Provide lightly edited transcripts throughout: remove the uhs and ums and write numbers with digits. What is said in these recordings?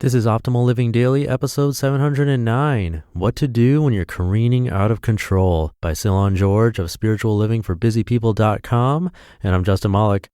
This is Optimal Living Daily, episode 709, What to Do When You're Careening Out of Control by Cylon George of spirituallivingforbusypeople.com, and I'm Justin Malik.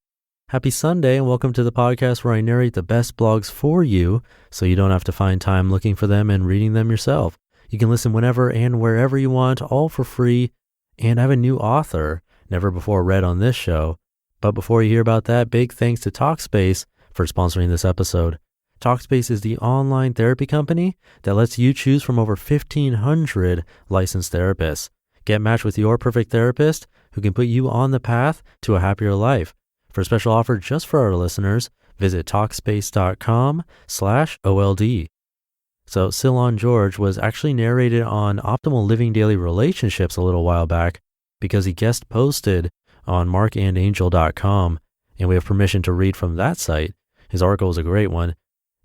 Happy Sunday, and welcome to the podcast where I narrate the best blogs for you so you don't have to find time looking for them and reading them yourself. You can listen whenever and wherever you want, all for free, and I have a new author, never before read on this show. But before you hear about that, big thanks to Talkspace for sponsoring this episode. Talkspace is the online therapy company that lets you choose from over 1,500 licensed therapists. Get matched with your perfect therapist who can put you on the path to a happier life. For a special offer just for our listeners, visit Talkspace.com/OLD. So Cylon George was actually narrated on Optimal Living Daily Relationships a little while back because he guest posted on markandangel.com, and we have permission to read from that site. His article was a great one.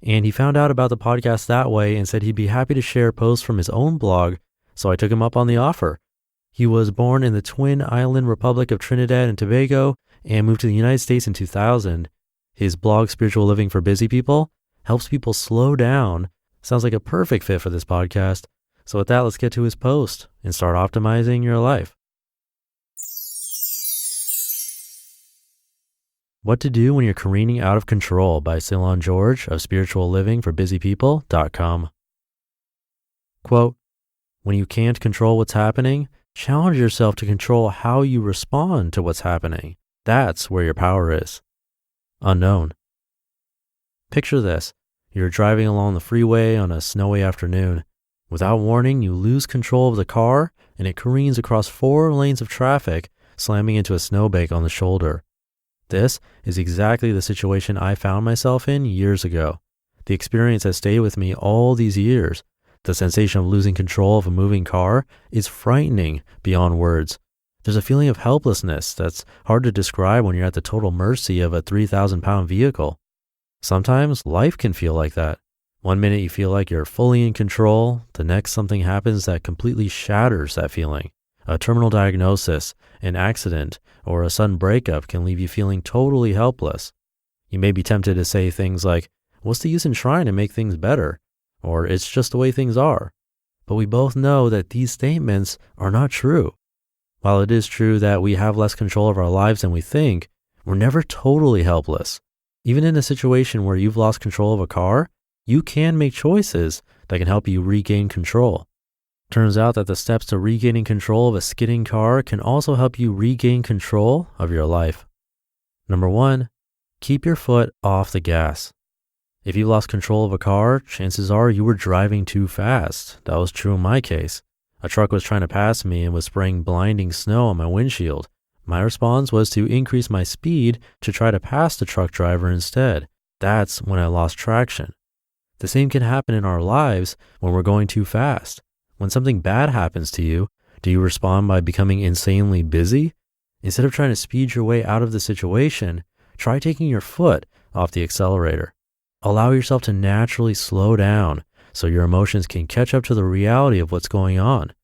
And he found out about the podcast that way and said he'd be happy to share posts from his own blog, so I took him up on the offer. He was born in the Twin Island Republic of Trinidad and Tobago and moved to the United States in 2000. His blog, Spiritual Living for Busy People, helps people slow down. Sounds like a perfect fit for this podcast. So with that, let's get to his post and start optimizing your life. What to Do When You're Careening Out of Control by Cylon George of spirituallivingforbusypeople.com. Quote, when you can't control what's happening, challenge yourself to control how you respond to what's happening. That's where your power is. Unknown. Picture this. You're driving along the freeway on a snowy afternoon. Without warning, you lose control of the car and it careens across 4 lanes of traffic, slamming into a snowbank on the shoulder. This is exactly the situation I found myself in years ago. The experience has stayed with me all these years. The sensation of losing control of a moving car is frightening beyond words. There's a feeling of helplessness that's hard to describe when you're at the total mercy of a 3,000-pound vehicle. Sometimes life can feel like that. One minute you feel like you're fully in control, the next something happens that completely shatters that feeling. A terminal diagnosis, an accident, or a sudden breakup can leave you feeling totally helpless. You may be tempted to say things like, what's the use in trying to make things better? Or it's just the way things are. But we both know that these statements are not true. While it is true that we have less control of our lives than we think, we're never totally helpless. Even in a situation where you've lost control of a car, you can make choices that can help you regain control. Turns out that the steps to regaining control of a skidding car can also help you regain control of your life. Number 1, keep your foot off the gas. If you lost control of a car, chances are you were driving too fast. That was true in my case. A truck was trying to pass me and was spraying blinding snow on my windshield. My response was to increase my speed to try to pass the truck driver instead. That's when I lost traction. The same can happen in our lives when we're going too fast. When something bad happens to you, do you respond by becoming insanely busy? Instead of trying to speed your way out of the situation, try taking your foot off the accelerator. Allow yourself to naturally slow down so your emotions can catch up to the reality of what's going on.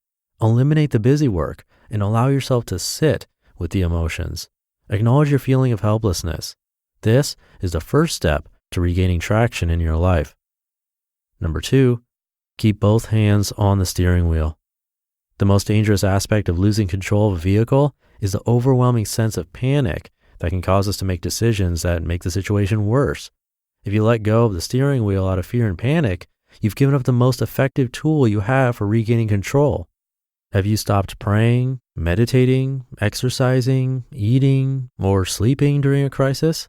Eliminate the busy work and allow yourself to sit with the emotions. Acknowledge your feeling of helplessness. This is the first step to regaining traction in your life. Number 2, keep both hands on the steering wheel. The most dangerous aspect of losing control of a vehicle is the overwhelming sense of panic that can cause us to make decisions that make the situation worse. If you let go of the steering wheel out of fear and panic, you've given up the most effective tool you have for regaining control. Have you stopped praying, meditating, exercising, eating, or sleeping during a crisis?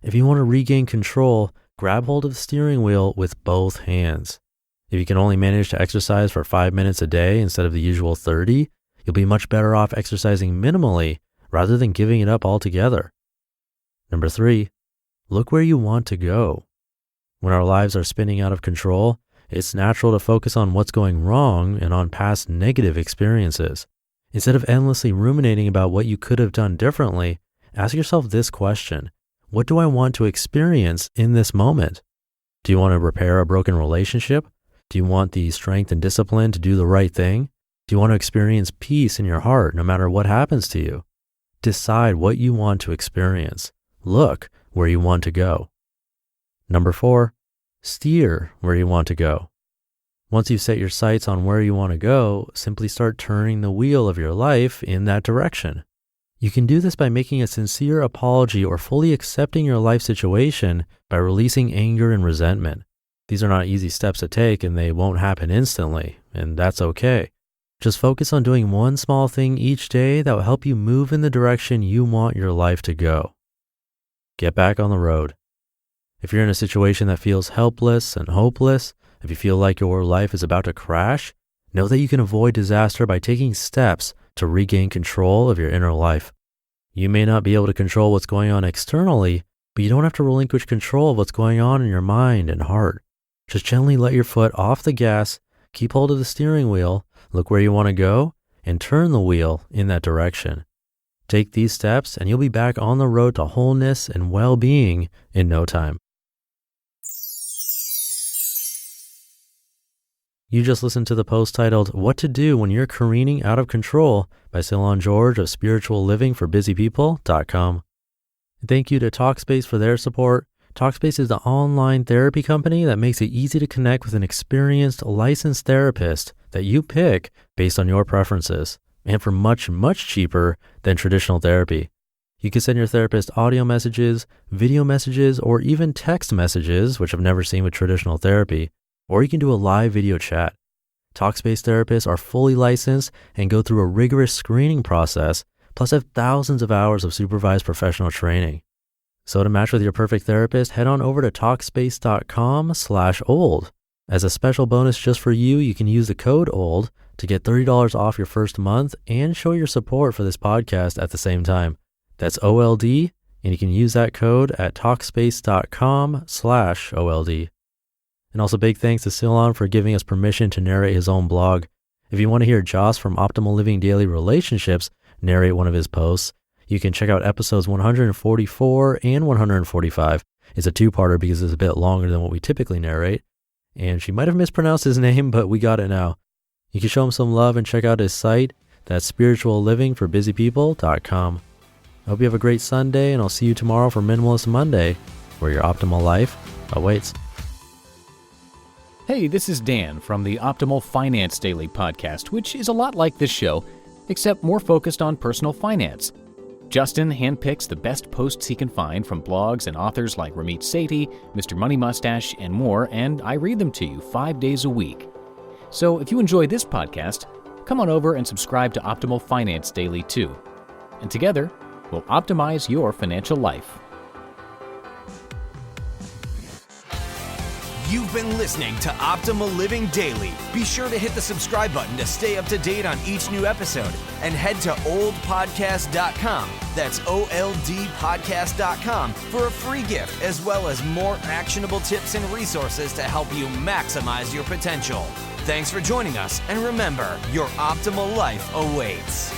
If you want to regain control, grab hold of the steering wheel with both hands. If you can only manage to exercise for 5 minutes a day instead of the usual 30, you'll be much better off exercising minimally rather than giving it up altogether. Number 3, look where you want to go. When our lives are spinning out of control, it's natural to focus on what's going wrong and on past negative experiences. Instead of endlessly ruminating about what you could have done differently, ask yourself this question: what do I want to experience in this moment? Do you want to repair a broken relationship? Do you want the strength and discipline to do the right thing? Do you want to experience peace in your heart no matter what happens to you? Decide what you want to experience. Look where you want to go. Number 4, steer where you want to go. Once you've set your sights on where you want to go, simply start turning the wheel of your life in that direction. You can do this by making a sincere apology or fully accepting your life situation by releasing anger and resentment. These are not easy steps to take and they won't happen instantly, and that's okay. Just focus on doing one small thing each day that will help you move in the direction you want your life to go. Get back on the road. If you're in a situation that feels helpless and hopeless, if you feel like your life is about to crash, know that you can avoid disaster by taking steps to regain control of your inner life. You may not be able to control what's going on externally, but you don't have to relinquish control of what's going on in your mind and heart. Just gently let your foot off the gas, keep hold of the steering wheel, look where you want to go, and turn the wheel in that direction. Take these steps and you'll be back on the road to wholeness and well-being in no time. You just listened to the post titled, What to Do When You're Careening Out of Control by Cylon George of spirituallivingforbusypeople.com. Thank you to Talkspace for their support. Talkspace is the online therapy company that makes it easy to connect with an experienced, licensed therapist that you pick based on your preferences, and for much, much cheaper than traditional therapy. You can send your therapist audio messages, video messages, or even text messages, which I've never seen with traditional therapy. Or you can do a live video chat. Talkspace therapists are fully licensed and go through a rigorous screening process, plus have thousands of hours of supervised professional training. So to match with your perfect therapist, head on over to Talkspace.com/old. As a special bonus just for you, you can use the code OLD to get $30 off your first month and show your support for this podcast at the same time. That's OLD, and you can use that code at Talkspace.com/OLD. And also big thanks to Cylon for giving us permission to narrate his own blog. If you want to hear Joss from Optimal Living Daily Relationships narrate one of his posts, you can check out episodes 144 and 145. It's a two-parter because it's a bit longer than what we typically narrate. And she might have mispronounced his name, but we got it now. You can show him some love and check out his site. That's spirituallivingforbusypeople.com. I hope you have a great Sunday, and I'll see you tomorrow for Minimalist Monday, where your optimal life awaits. Hey, this is Dan from the Optimal Finance Daily podcast, which is a lot like this show, except more focused on personal finance. Justin handpicks the best posts he can find from blogs and authors like Ramit Sethi, Mr. Money Mustache, and more, and I read them to you 5 days a week. So if you enjoy this podcast, come on over and subscribe to Optimal Finance Daily too. And together, we'll optimize your financial life. You've been listening to Optimal Living Daily. Be sure to hit the subscribe button to stay up to date on each new episode, and head to oldpodcast.com. That's OLDpodcast.com for a free gift, as well as more actionable tips and resources to help you maximize your potential. Thanks for joining us, and remember, your optimal life awaits.